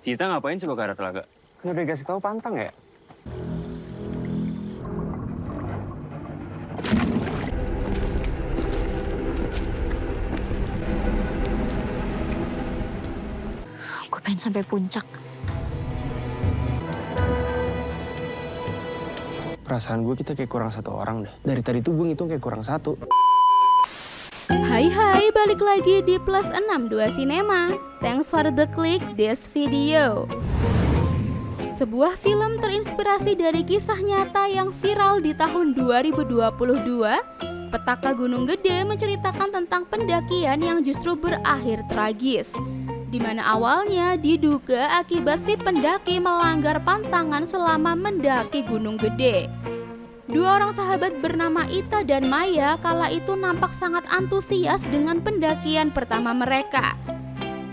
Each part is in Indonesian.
Si Ita ngapain coba ke arah telaga? Kan udah dikasih tahu pantang ya? Gue pengen sampai puncak. Perasaan gue kita kayak kurang satu orang deh. Dari tadi tuh gue ngitung kayak kurang satu. Hai, balik lagi di Plus 62 Cinema. Thanks for the click this video. Sebuah film terinspirasi dari kisah nyata yang viral di tahun 2022, Petaka Gunung Gede menceritakan tentang pendakian yang justru berakhir tragis. Di mana awalnya diduga akibat si pendaki melanggar pantangan selama mendaki Gunung Gede. Dua orang sahabat bernama Ita dan Maya kala itu nampak sangat antusias dengan pendakian pertama mereka.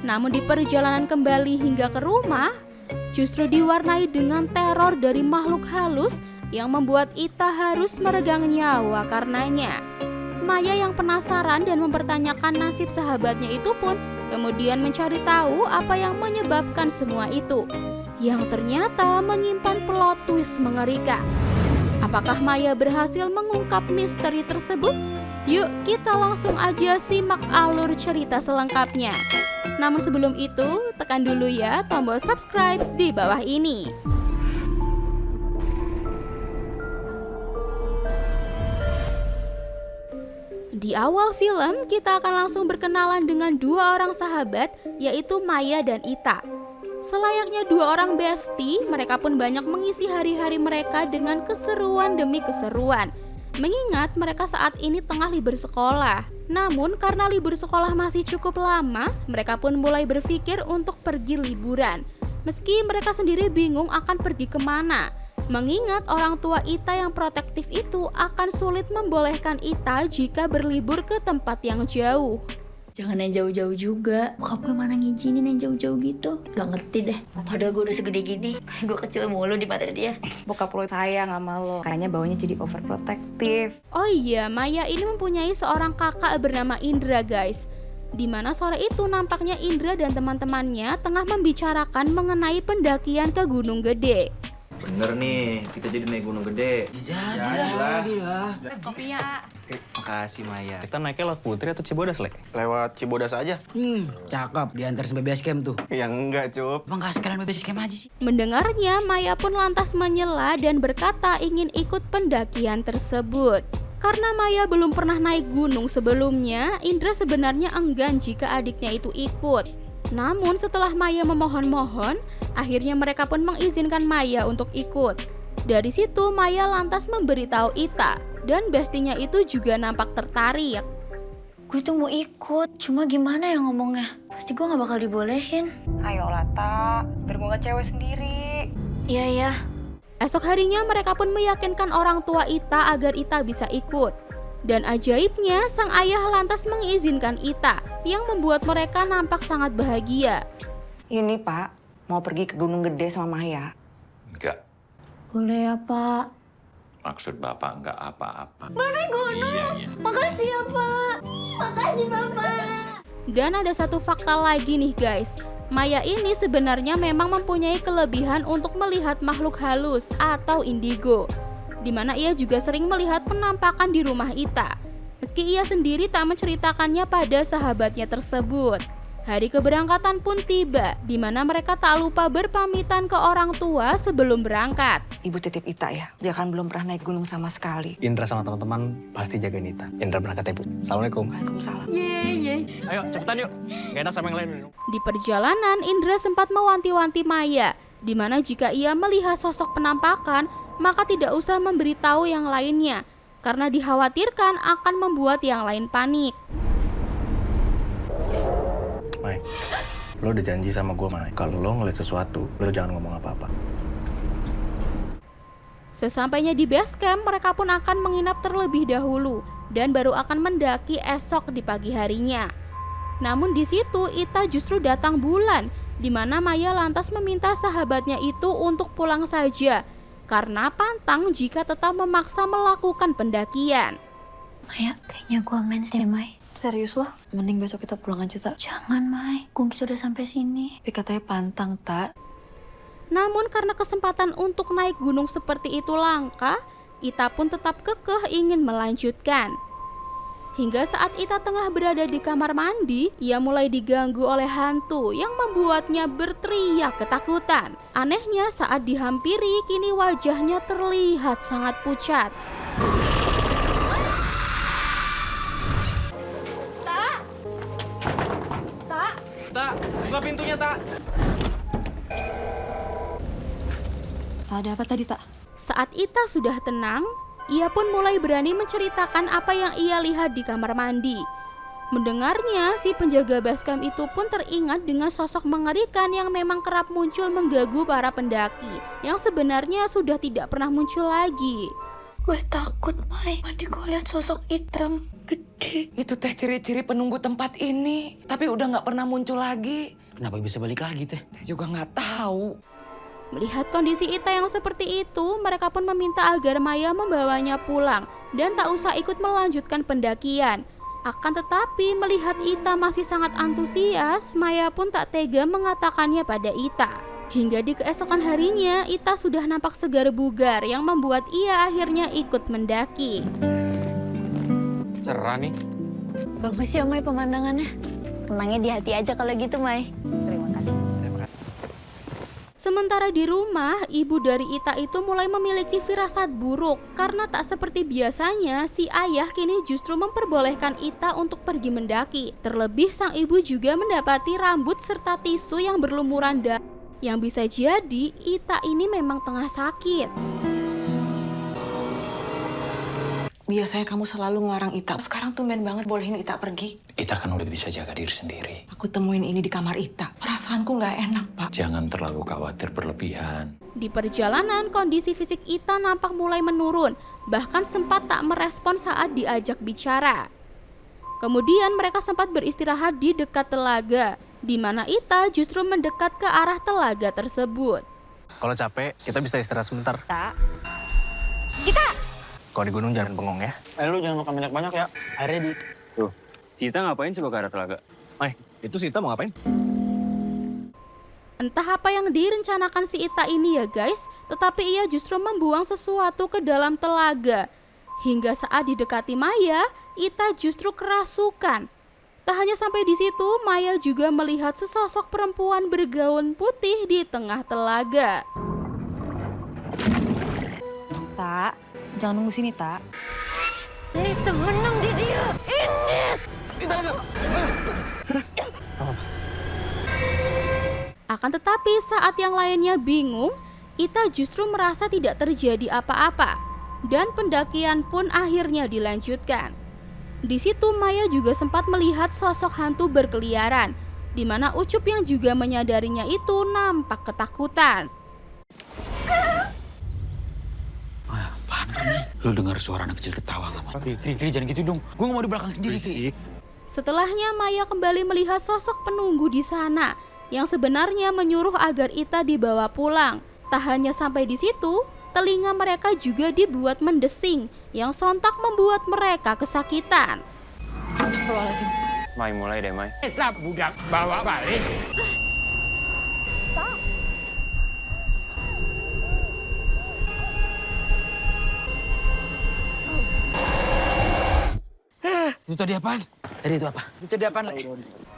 Namun di perjalanan kembali hingga ke rumah, justru diwarnai dengan teror dari makhluk halus yang membuat Ita harus meregang nyawa karenanya. Maya yang penasaran dan mempertanyakan nasib sahabatnya itu pun kemudian mencari tahu apa yang menyebabkan semua itu, yang ternyata menyimpan plot twist mengerikan. Apakah Maya berhasil mengungkap misteri tersebut? Yuk kita langsung aja simak alur cerita selengkapnya. Namun sebelum itu, tekan dulu ya tombol subscribe di bawah ini. Di awal film, kita akan langsung berkenalan dengan dua orang sahabat, yaitu Maya dan Ita. Selayaknya dua orang bestie, mereka pun banyak mengisi hari-hari mereka dengan keseruan demi keseruan. Mengingat mereka saat ini tengah libur sekolah. Namun karena libur sekolah masih cukup lama, mereka pun mulai berpikir untuk pergi liburan. Meski mereka sendiri bingung akan pergi kemana. Mengingat orang tua Ita yang protektif itu akan sulit membolehkan Ita jika berlibur ke tempat yang jauh. Jangan yang jauh-jauh juga. Bokap gue mana ngizinin yang jauh-jauh gitu. Gak ngerti deh. Padahal gue udah segede gini. Gue kecil mulu di mata dia. Bokap lo sayang sama lo. Kayaknya baunya jadi overprotective. Oh iya, Maya ini mempunyai seorang kakak bernama Indra guys. Dimana sore itu nampaknya Indra dan teman-temannya tengah membicarakan mengenai pendakian ke Gunung Gede. Bener nih, kita jadi naik Gunung Gede. Jadilah. Kopinya. Makasih Maya. Kita naiknya lewat Putri atau Cibodas, Le? Lewat Cibodas aja. Cakep, diantar sampai base camp tuh. Yang enggak, Cup. Emang gak sekalian base camp aja sih? Mendengarnya, Maya pun lantas menyela dan berkata ingin ikut pendakian tersebut. Karena Maya belum pernah naik gunung sebelumnya, Indra sebenarnya enggan jika adiknya itu ikut. Namun setelah Maya memohon-mohon, akhirnya mereka pun mengizinkan Maya untuk ikut. Dari situ Maya lantas memberitahu Ita, dan bestinya itu juga nampak tertarik. Gue tuh mau ikut, cuma gimana ya ngomongnya? Pasti gue gak bakal dibolehin. Ayo Lata, biar gue gak cewek sendiri. Iya. Esok harinya mereka pun meyakinkan orang tua Ita agar Ita bisa ikut. Dan ajaibnya sang ayah lantas mengizinkan Ita, yang membuat mereka nampak sangat bahagia. Ini Pak, mau pergi ke Gunung Gede sama Maya. Enggak, Boleh ya Pak? maksud Bapak enggak apa-apa. Iya. Makasih ya Pak. Makasih Bapak. Dan ada satu fakta lagi nih guys. Maya ini sebenarnya memang mempunyai kelebihan untuk melihat makhluk halus atau indigo, di mana ia juga sering melihat penampakan di rumah Ita. Meski ia sendiri tak menceritakannya pada sahabatnya tersebut. Hari keberangkatan pun tiba, di mana mereka tak lupa berpamitan ke orang tua sebelum berangkat. Ibu titip Ita ya, dia kan belum pernah naik gunung sama sekali. Indra sama teman-teman pasti jaga Nita. Indra berangkat ya, Bu. Assalamualaikum. Waalaikumsalam. Ayo, cepetan yuk. Gak enak sama yang lain. Di perjalanan, Indra sempat mewanti-wanti Maya, di mana jika ia melihat sosok penampakan, maka tidak usah memberitahu yang lainnya, karena dikhawatirkan akan membuat yang lain panik. Mai, lo udah janji sama gue, Mai. Kalau lo ngeliat sesuatu, lo jangan ngomong apa-apa. Sesampainya di base camp, mereka pun akan menginap terlebih dahulu dan baru akan mendaki esok di pagi harinya. Namun di situ Ita justru datang bulan, di mana Maya lantas meminta sahabatnya itu untuk pulang saja karena pantang jika tetap memaksa melakukan pendakian. Maya, kayaknya gue mens deh May. Serius loh? Mending besok kita pulang aja, Tak. Jangan, Mai. Gung kita udah sampai sini. Tapi katanya pantang, Tak. Namun karena kesempatan untuk naik gunung seperti itu langka, Ita pun tetap kekeh ingin melanjutkan. Hingga saat Ita tengah berada di kamar mandi, ia mulai diganggu oleh hantu yang membuatnya berteriak ketakutan. Anehnya saat dihampiri, kini wajahnya terlihat sangat pucat. Tak, buka pintunya, Tak. Ada apa tadi, Tak? Saat Ita sudah tenang, ia pun mulai berani menceritakan apa yang ia lihat di kamar mandi. Mendengarnya, si penjaga basecamp itu pun teringat dengan sosok mengerikan yang memang kerap muncul mengganggu para pendaki, yang sebenarnya sudah tidak pernah muncul lagi. Gue takut, Mai. Tadi gue lihat sosok hitam gede. Itu teh ciri-ciri penunggu tempat ini, tapi udah nggak pernah muncul lagi. Kenapa bisa balik lagi teh? Teh juga nggak tahu. Melihat kondisi Ita yang seperti itu, mereka pun meminta agar Maya membawanya pulang dan tak usah ikut melanjutkan pendakian. Akan tetapi melihat Ita masih sangat antusias, Maya pun tak tega mengatakannya pada Ita. Hingga di keesokan harinya, Ita sudah nampak segar bugar yang membuat ia akhirnya ikut mendaki. Cerah nih. Bagus ya, Mai, pemandangannya. Tenangnya di hati aja kalau gitu, Mai. Terima kasih. Sementara di rumah, ibu dari Ita itu mulai memiliki firasat buruk karena tak seperti biasanya si ayah kini justru memperbolehkan Ita untuk pergi mendaki. Terlebih sang ibu juga mendapati rambut serta tisu yang berlumuran darah. Yang bisa jadi Ita ini memang tengah sakit. Biasanya kamu selalu ngelarang Ita. Sekarang tumben banget bolehin Ita pergi. Ita kan udah bisa jaga diri sendiri. Aku temuin ini di kamar Ita. Perasaanku nggak enak, Pak. Jangan terlalu khawatir berlebihan. Di perjalanan, kondisi fisik Ita nampak mulai menurun, bahkan sempat tak merespon saat diajak bicara. Kemudian mereka sempat beristirahat di dekat telaga, di mana Ita justru mendekat ke arah telaga tersebut. Kalau capek, kita bisa istirahat sebentar. Tak. Kalau di gunung jangan bengong ya. Lu jangan makan banyak-banyak ya. Airnya di... Tuh, si Ita ngapain coba ke arah telaga? Mai, itu si Ita mau ngapain? Entah apa yang direncanakan si Ita ini ya guys, tetapi ia justru membuang sesuatu ke dalam telaga. Hingga saat didekati Maya, Ita justru kerasukan. Tak hanya sampai di situ, Maya juga melihat sesosok perempuan bergaun putih di tengah telaga. Tak, jangan nunggu sini, Tak. Ini temenang di dia. Akan tetapi saat yang lainnya bingung, Ita justru merasa tidak terjadi apa-apa. Dan pendakian pun akhirnya dilanjutkan. Di situ Maya juga sempat melihat sosok hantu berkeliaran, di mana Ucup yang juga menyadarinya itu nampak ketakutan. Apaan nih? Lu dengar suara anak kecil ketawa nggak, Man? Kiri, jangan gitu dong. Gue nggak mau di belakang sendiri, Kiri. Setelahnya Maya kembali melihat sosok penunggu di sana, yang sebenarnya menyuruh agar Ita dibawa pulang. Tak hanya sampai di situ, telinga mereka juga dibuat mendesing, yang sontak membuat mereka kesakitan. Astagfirullahaladzim. Mai, mulai deh, Mai. Budak bawa balik. Itu tadi apaan? Tadi itu apa? Itu tadi apaan?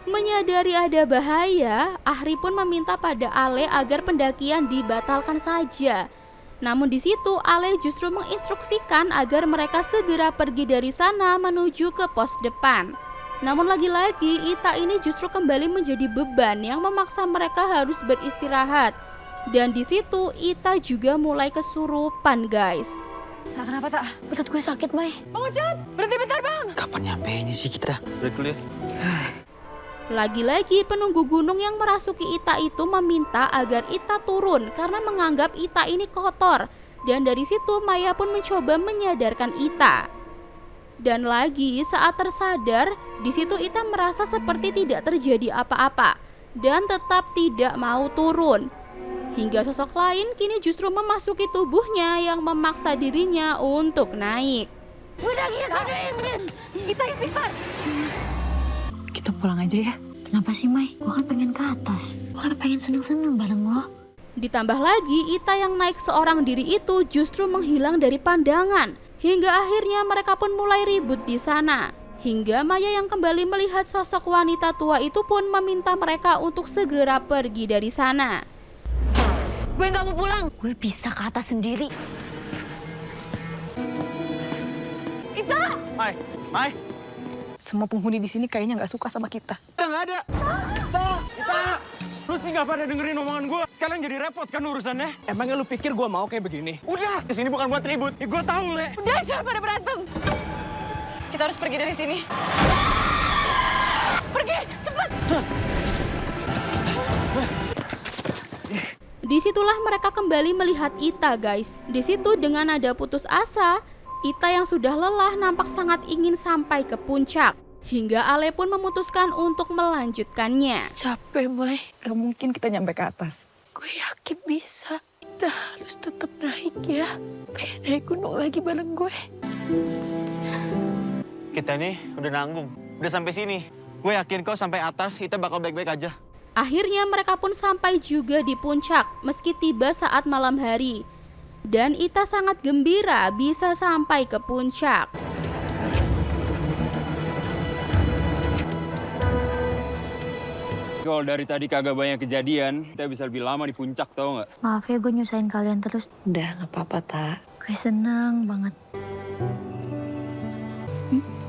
Menyadari ada bahaya, Ahri pun meminta pada Ale agar pendakian dibatalkan saja. Namun di situ Ale justru menginstruksikan agar mereka segera pergi dari sana menuju ke pos depan. Namun lagi-lagi Ita ini justru kembali menjadi beban yang memaksa mereka harus beristirahat. Dan di situ Ita juga mulai kesurupan, guys. Tak, kenapa, Tak? Perut gue sakit, Mai. Berhenti bentar, Bang. Kapan nyampenya sih kita? Balik dulu ya. Lagi-lagi penunggu gunung yang merasuki Ita itu meminta agar Ita turun karena menganggap Ita ini kotor. Dan dari situ Maya pun mencoba menyadarkan Ita. Dan lagi saat tersadar, di situ Ita merasa seperti tidak terjadi apa-apa dan tetap tidak mau turun. Hingga sosok lain kini justru memasuki tubuhnya yang memaksa dirinya untuk naik. Udah gitu, Kita istighfar. pulang aja ya. Kenapa sih, Mai? Gue kan pengen ke atas. Gue kan pengen seneng-seneng bareng lo. Ditambah lagi, Ita yang naik seorang diri itu justru menghilang dari pandangan. Hingga akhirnya mereka pun mulai ribut di sana. Hingga Maya yang kembali melihat sosok wanita tua itu pun meminta mereka untuk segera pergi dari sana. Gue gak mau pulang. Gue bisa ke atas sendiri. Ita! Mai. Semua penghuni di sini kayaknya nggak suka sama kita. Nggak ada. Kita! Lu sih gak pada dengerin omongan gue. Sekarang jadi repot kan urusannya. Emangnya lu pikir gue mau kayak begini? Udah, kesini bukan buat ribut. Ya gue tahu, Le. Udah, jangan pada berantem. Kita harus pergi dari sini. Pergi, cepat. Disitulah mereka kembali melihat Ita, guys. Di situ dengan nada putus asa, Ita yang sudah lelah nampak sangat ingin sampai ke puncak. Hingga Ale pun memutuskan untuk melanjutkannya. Capek, Mai. Gak mungkin kita nyampe ke atas. Gue yakin bisa. Kita harus tetap naik ya. Pengen naik gunung lagi bareng gue. Kita nih udah nanggung. Udah sampai sini. Gue yakin kok sampai atas kita bakal baik-baik aja. Akhirnya mereka pun sampai juga di puncak meski tiba saat malam hari. Dan Ita sangat gembira bisa sampai ke puncak. Kalau dari tadi kagak banyak kejadian, kita bisa lebih lama di puncak, tau nggak? Maaf ya gue nyusahin kalian terus. Udah, nggak apa-apa, Tak. Gue seneng banget.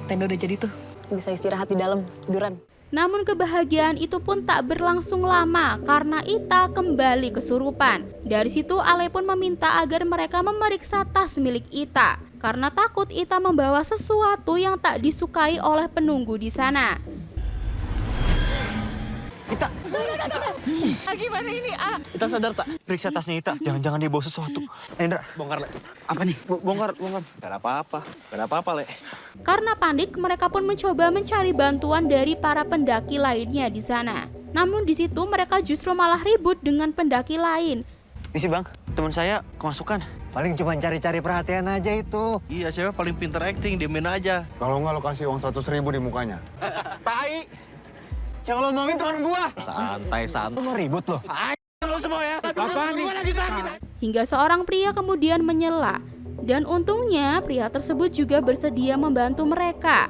Tenda udah jadi tuh. Bisa istirahat di dalam, tiduran. Namun kebahagiaan itu pun tak berlangsung lama karena Ita kembali kesurupan. Dari situ Ale pun meminta agar mereka memeriksa tas milik Ita karena takut Ita membawa sesuatu yang tak disukai oleh penunggu di sana. Gimana ini, Ah? Kita sadar tak? Periksa tasnya Ita. Jangan-jangan dia bawa sesuatu. Indra, bongkar, Le. Apa nih? Bongkar. Gak ada apa-apa. Gak ada apa-apa, Le. Karena panik, mereka pun mencoba mencari bantuan dari para pendaki lainnya di sana. Namun di situ mereka justru malah ribut dengan pendaki lain. Misi Bang, teman saya kemasukan. Paling cuma cari-cari perhatian aja itu. Iya, siapa paling pintar acting, diemin aja. Kalau nggak lo kasih uang 100.000 di mukanya. Tai! Yang lo omongin teman gua. Santai. Lo mau ribut lo? Lo semua ya. Apaan nih? Gua lagi sakit. Hingga seorang pria kemudian menyela. Dan untungnya pria tersebut juga bersedia membantu mereka.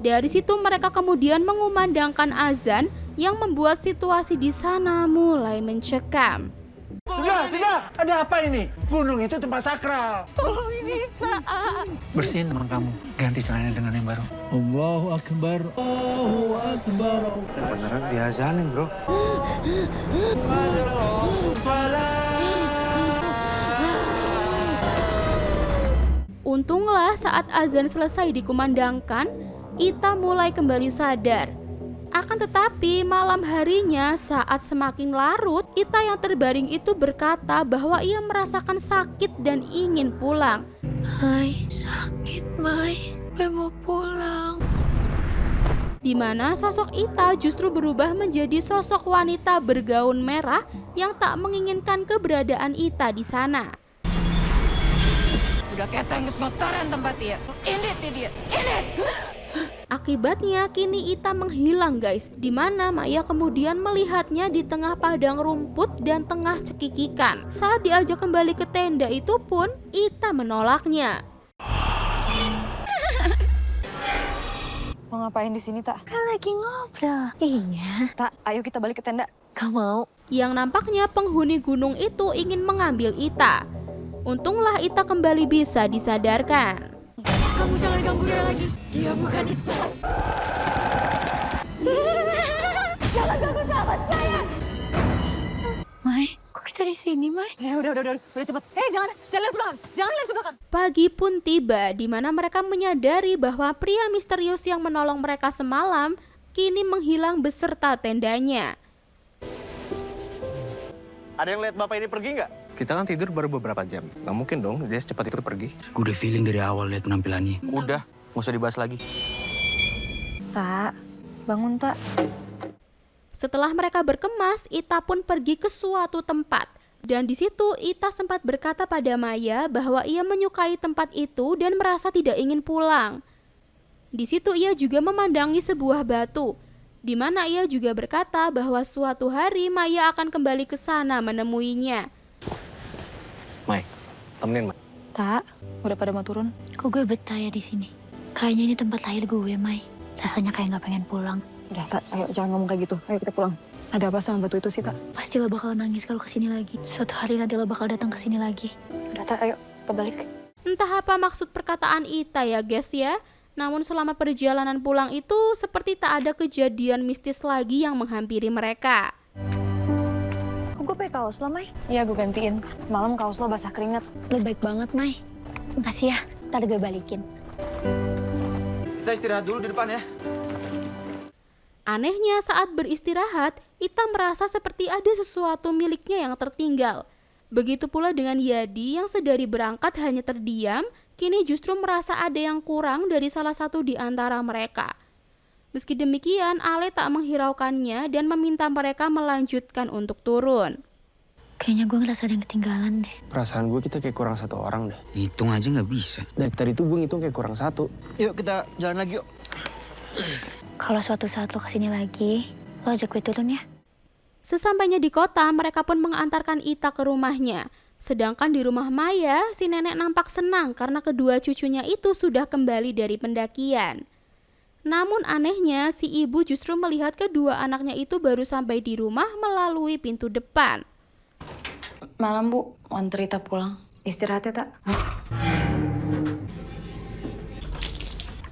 Dari situ mereka kemudian mengumandangkan azan yang membuat situasi di sana mulai mencekam. Sudah. Ada apa ini? Gunung itu tempat sakral. Tolong ini, Ita. Bersihin teman kamu. Ganti celananya dengan yang baru. Allahu Akbar. Allahu Akbar. Beneran diazanin, bro. Untunglah saat azan selesai dikumandangkan, Ita mulai kembali sadar. Akan tetapi malam harinya saat semakin larut, Ita yang terbaring itu berkata bahwa ia merasakan sakit dan ingin pulang. Hai, sakit, Mai. Gue mau pulang. Di mana sosok Ita justru berubah menjadi sosok wanita bergaun merah yang tak menginginkan keberadaan Ita di sana. Udah kayak tangis kotoran tempat dia. Ini dia. Akibatnya kini Ita menghilang, guys. Di mana Maya kemudian melihatnya di tengah padang rumput dan tengah cekikikan. Saat diajak kembali ke tenda itu pun Ita menolaknya. Mau ngapain di sini, Tak? Kan lagi ngobrol. Iya. Tak, ayo kita balik ke tenda. Gak mau. Yang nampaknya penghuni gunung itu ingin mengambil Ita. Untunglah Ita kembali bisa disadarkan. Kamu jangan ganggu dia lagi. Dia bukan Ita. Jangan ganggu sahabat saya. Mai, kok kita di sini, Mai? Udah cepet. Jangan lihat belakang. Jangan lihat ke belakang. Pagi pun tiba di mana mereka menyadari bahwa pria misterius yang menolong mereka semalam kini menghilang beserta tendanya. Ada yang lihat bapak ini pergi nggak? Kita kan tidur baru beberapa jam. Nggak mungkin dong dia secepat itu pergi. Gue udah feeling dari awal lihat penampilannya. Udah, nggak usah dibahas lagi. Tak, bangun, Tak. Setelah mereka berkemas, Ita pun pergi ke suatu tempat. Dan di situ Ita sempat berkata pada Maya bahwa ia menyukai tempat itu dan merasa tidak ingin pulang. Di situ ia juga memandangi sebuah batu. di mana ia juga berkata bahwa suatu hari Maya akan kembali ke sana menemuinya. Mai, temenin Mai. Tak, udah pada mau turun? Kok gue betah ya di sini? Kayaknya ini tempat lahir gue, Mai. Rasanya kayak nggak pengen pulang. Udah, Tak, ayo jangan ngomong kayak gitu. Ayo kita pulang. Ada apa sama batu itu sih, Tak? Pasti lo bakal nangis kalau kesini lagi. Suatu hari nanti lo bakal datang kesini lagi. Udah, Tak, ayo kita balik. Entah apa maksud perkataan Ita ya guys ya. Namun selama perjalanan pulang itu seperti tak ada kejadian mistis lagi yang menghampiri mereka. Kok gue pakai kaos lo, Mai? Iya, gue gantiin. Semalam kaos lo basah keringat. Lo baik banget, Mai. Makasih ya, ntar gue balikin. Kita istirahat dulu di depan ya. Anehnya saat beristirahat, Ita merasa seperti ada sesuatu miliknya yang tertinggal. Begitu pula dengan Yadi yang sedari berangkat hanya terdiam, kini justru merasa ada yang kurang dari salah satu di antara mereka. Meski demikian, Ale tak menghiraukannya dan meminta mereka melanjutkan untuk turun. Kayaknya gue ngerasa ada yang ketinggalan deh. Perasaan gue kita kayak kurang satu orang deh. Hitung aja nggak bisa. Dari tadi tuh gue ngitung kayak kurang satu. Yuk kita jalan lagi yuk. Kalau suatu saat lo kesini lagi, lo ajak gue turun ya. Sesampainya di kota, mereka pun mengantarkan Ita ke rumahnya. Sedangkan di rumah Maya, si nenek nampak senang karena kedua cucunya itu sudah kembali dari pendakian. Namun anehnya, si ibu justru melihat kedua anaknya itu baru sampai di rumah melalui pintu depan. Malam, Bu. Mau antar Ita pulang. Istirahat ya, Tak?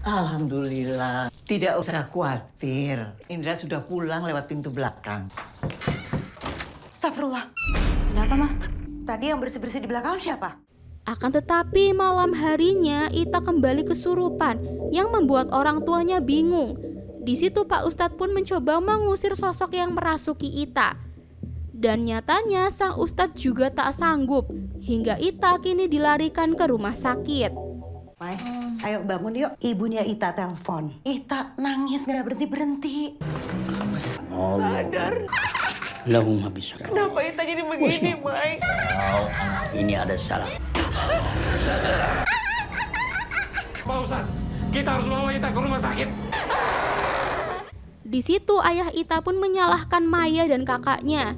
Alhamdulillah. Tidak usah khawatir. Indra sudah pulang lewat pintu belakang. Astagfirullah. Kenapa, Mah? Tadi yang bersih-bersih di belakang siapa? Akan tetapi malam harinya Ita kembali kesurupan yang membuat orang tuanya bingung. Di situ Pak Ustadz pun mencoba mengusir sosok yang merasuki Ita. Dan nyatanya sang Ustadz juga tak sanggup hingga Ita kini dilarikan ke rumah sakit. Mai, ayo bangun yuk. Ibunya Ita telepon. Ita nangis gak berhenti-berhenti. Sadar. Lahumma bisa. Kenapa Ita jadi begini, Mai? Ini ada salah. Pak Ustadz, kita harus bawa Ita ke rumah sakit. Di situ ayah Ita pun menyalahkan Maya dan kakaknya,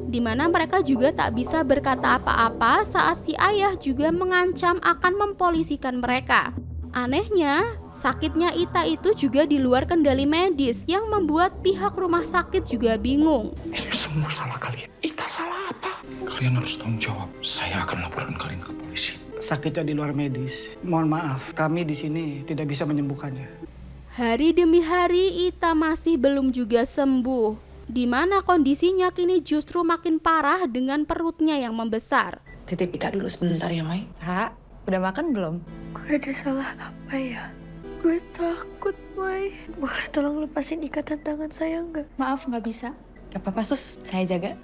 di mana mereka juga tak bisa berkata apa-apa saat si ayah juga mengancam akan mempolisikan mereka. Anehnya, sakitnya Ita itu juga di luar kendali medis yang membuat pihak rumah sakit juga bingung. Ini semua salah kalian. Ita salah apa? Kalian harus tanggung jawab. Saya akan laporkan kalian ke polisi. Sakitnya di luar medis. Mohon maaf, kami di sini tidak bisa menyembuhkannya. Hari demi hari Ita masih belum juga sembuh, di mana kondisinya kini justru makin parah dengan perutnya yang membesar. Titip Ita dulu sebentar ya, Mai. Tak, udah makan belum? Gue ada salah apa ya? Gue takut, Mai. Boleh tolong lepasin ikatan tangan saya nggak? Maaf, nggak bisa. Gak apa-apa, Sus. Saya jaga.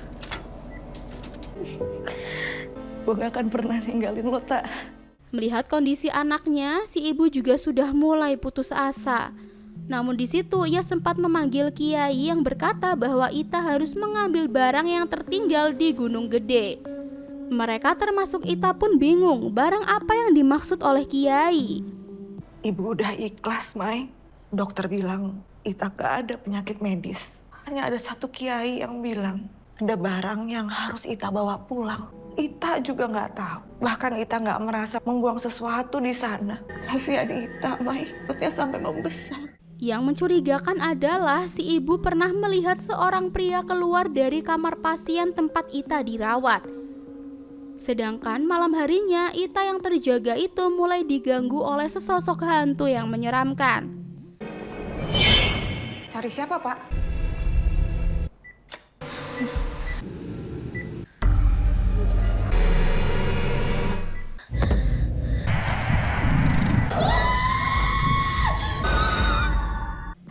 Gue gak akan pernah ninggalin lo, Tak. Melihat kondisi anaknya, si ibu juga sudah mulai putus asa. Namun di situ ia sempat memanggil kiai yang berkata bahwa Ita harus mengambil barang yang tertinggal di Gunung Gede. Mereka termasuk Ita pun bingung barang apa yang dimaksud oleh kiai. Ibu udah ikhlas, Mai. Dokter bilang Ita gak ada penyakit medis. Hanya ada satu kiai yang bilang ada barang yang harus Ita bawa pulang. Ita juga nggak tahu. Bahkan Ita nggak merasa membuang sesuatu di sana. Kasihan Ita, Mai. Perutnya sampai membesar. Yang mencurigakan adalah si ibu pernah melihat seorang pria keluar dari kamar pasien tempat Ita dirawat. Sedangkan malam harinya Ita yang terjaga itu mulai diganggu oleh sesosok hantu yang menyeramkan. Cari siapa, Pak?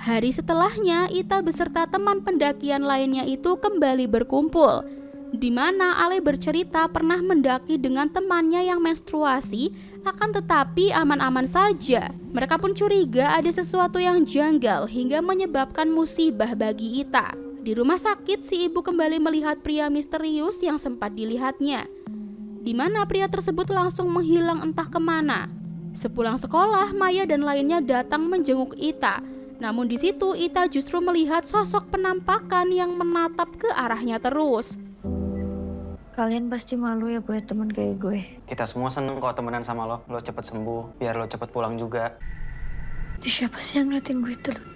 Hari setelahnya, Ita beserta teman pendakian lainnya itu kembali berkumpul, di mana Ale bercerita pernah mendaki dengan temannya yang menstruasi, akan tetapi aman-aman saja. Mereka pun curiga ada sesuatu yang janggal hingga menyebabkan musibah bagi Ita. Di rumah sakit, si ibu kembali melihat pria misterius yang sempat dilihatnya, di mana pria tersebut langsung menghilang entah kemana. Sepulang sekolah, Maya dan lainnya datang menjenguk Ita. Namun di situ Ita justru melihat sosok penampakan yang menatap ke arahnya terus. Kalian pasti malu ya punya teman kayak gue. Kita semua seneng kok temenan sama lo. Lo cepet sembuh, biar lo cepet pulang juga. Itu siapa sih yang ngeliatin gue terus?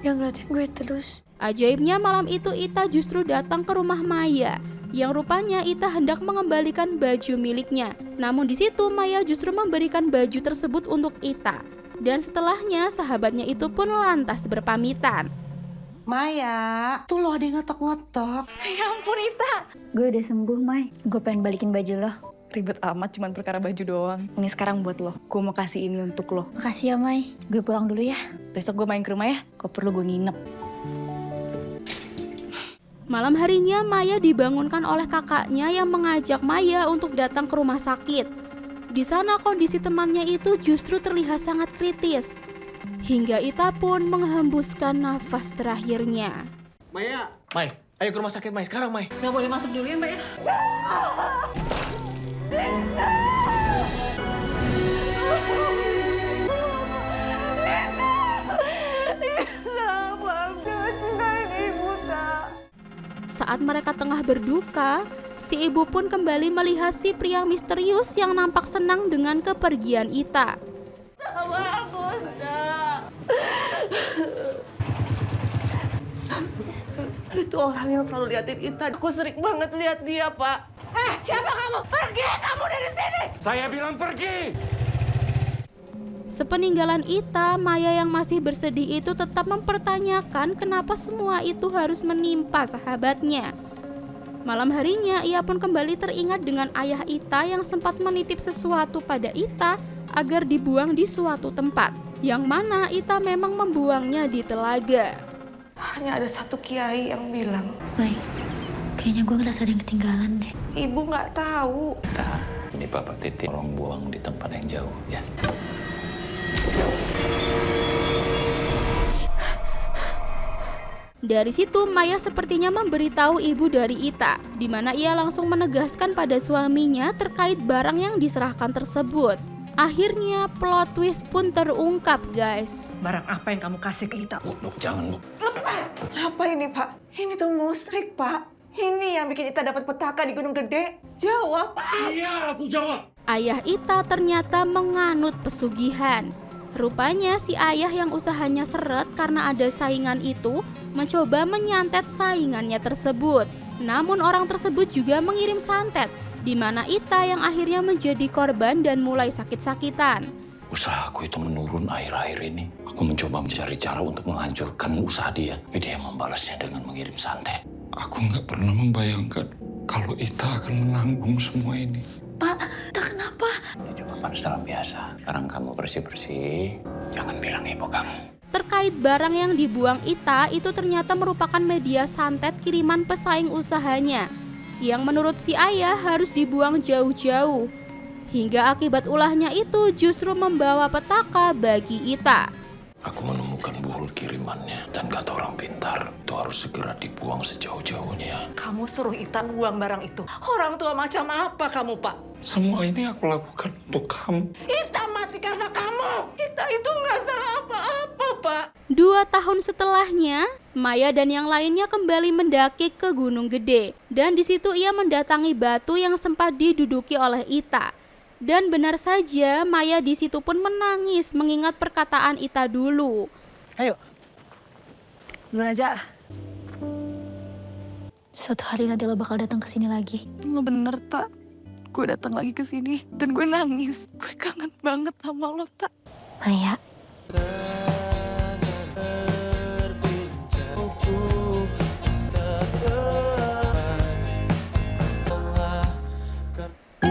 Yang ngeliatin gue terus. Ajaibnya malam itu Ita justru datang ke rumah Maya. Yang rupanya Ita hendak mengembalikan baju miliknya. Namun di situ Maya justru memberikan baju tersebut untuk Ita. Dan setelahnya sahabatnya itu pun lantas berpamitan. Maya, tuh lo ada yang ngetok-ngetok. Ya ampun Ita. Gue udah sembuh, Mai. Gue pengen balikin baju lo. Ribet amat, cuman perkara baju doang. Ini sekarang buat lo. Gue mau kasih ini untuk lo. Makasih ya, Mai. Gue pulang dulu ya. Besok gue main ke rumah ya. Kalau perlu gue nginep. Malam harinya Maya dibangunkan oleh kakaknya yang mengajak Maya untuk datang ke rumah sakit. Di sana kondisi temannya itu justru terlihat sangat kritis. Hingga Ita pun menghembuskan nafas terakhirnya. Maya. Mai, ayo ke rumah sakit Mai. Sekarang Mai. Nggak boleh masuk dulu ya Mbak ya? Saat mereka tengah berduka, si ibu pun kembali melihat si pria misterius yang nampak senang dengan kepergian Ita. Itu orang yang selalu liatin Ita. Aku sering banget lihat dia, Pak. Siapa kamu? Pergi kamu dari sini! Saya bilang pergi! Sepeninggalan Ita, Maya yang masih bersedih itu tetap mempertanyakan kenapa semua itu harus menimpa sahabatnya. Malam harinya, ia pun kembali teringat dengan ayah Ita yang sempat menitip sesuatu pada Ita agar dibuang di suatu tempat, yang mana Ita memang membuangnya di telaga. Hanya ada satu kiai yang bilang, Mai, kayaknya gue ngerasa ada yang ketinggalan deh. Ibu nggak tahu. Nah, ini Bapak titip tolong buang di tempat yang jauh ya. Dari situ Maya sepertinya memberitahu ibu dari Ita, di mana ia langsung menegaskan pada suaminya terkait barang yang diserahkan tersebut. Akhirnya plot twist pun terungkap, guys. Barang apa yang kamu kasih ke Ita? Bu, jangan Bu. Lepas! Apa ini, Pak? Ini tuh musrik, Pak. Ini yang bikin Ita dapat petaka di Gunung Gede. Jawab, Pak! Iya, aku jawab. Ayah Ita ternyata menganut pesugihan. Rupanya si ayah yang usahanya seret karena ada saingan itu mencoba menyantet saingannya tersebut. Namun orang tersebut juga mengirim santet, di mana Ita yang akhirnya menjadi korban dan mulai sakit-sakitan. Usahaku itu menurun akhir-akhir ini. Aku mencoba mencari cara untuk menghancurkan usaha dia. Tapi dia membalasnya dengan mengirim santet. Aku nggak pernah membayangkan kalau Ita akan menanggung semua ini. Pak, tak kenapa? Ini cuma panas dalam biasa. Sekarang kamu bersih-bersih. Jangan bilang ibu kamu. Terkait barang yang dibuang Ita itu ternyata merupakan media santet kiriman pesaing usahanya, yang menurut si ayah harus dibuang jauh-jauh. Hingga akibat ulahnya itu justru membawa petaka bagi Ita. Aku menemukan buhul kirimannya. Dan kata orang pintar, itu harus segera dibuang sejauh-jauhnya. Kamu suruh Ita buang barang itu. Orang tua macam apa kamu, Pak? Semua ini aku lakukan untuk kamu. Ita mati karena kamu. Ita itu nggak salah apa-apa, Pak. 2 tahun setelahnya, Maya dan yang lainnya kembali mendaki ke Gunung Gede. Dan di situ ia mendatangi batu yang sempat diduduki oleh Ita. Dan benar saja, Maya di situ pun menangis mengingat perkataan Ita dulu. Ayo. Duluan aja. Suatu hari nanti lo bakal datang ke sini lagi. Lo bener, Tak. Gue datang lagi ke sini dan gue nangis. Gue kangen banget sama lo, Tak. Maya.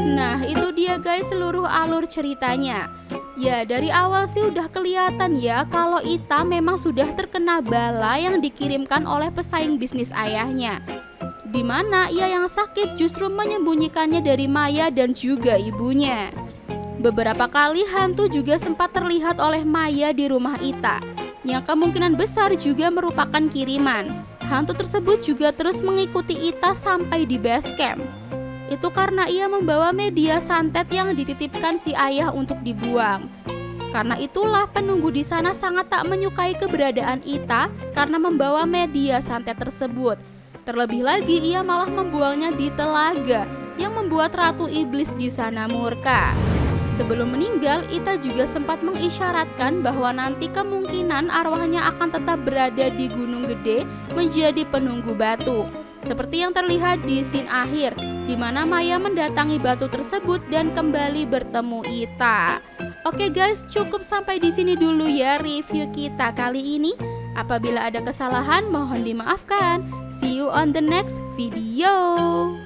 Nah, itu dia guys seluruh alur ceritanya. Ya, dari awal sih udah kelihatan ya kalau Ita memang sudah terkena bala yang dikirimkan oleh pesaing bisnis ayahnya. Di mana ia yang sakit justru menyembunyikannya dari Maya dan juga ibunya. Beberapa kali hantu juga sempat terlihat oleh Maya di rumah Ita, yang kemungkinan besar juga merupakan kiriman. Hantu tersebut juga terus mengikuti Ita sampai di base camp. Itu karena ia membawa media santet yang dititipkan si ayah untuk dibuang. Karena itulah penunggu di sana sangat tak menyukai keberadaan Ita karena membawa media santet tersebut. Terlebih lagi ia malah membuangnya di telaga yang membuat Ratu Iblis di sana murka. Sebelum meninggal, Ita juga sempat mengisyaratkan bahwa nanti kemungkinan arwahnya akan tetap berada di Gunung Gede menjadi penunggu batu. Seperti yang terlihat di scene akhir, di mana Maya mendatangi batu tersebut dan kembali bertemu Ita. Oke guys, cukup sampai di sini dulu ya review kita kali ini. Apabila ada kesalahan, mohon dimaafkan. See you on the next video.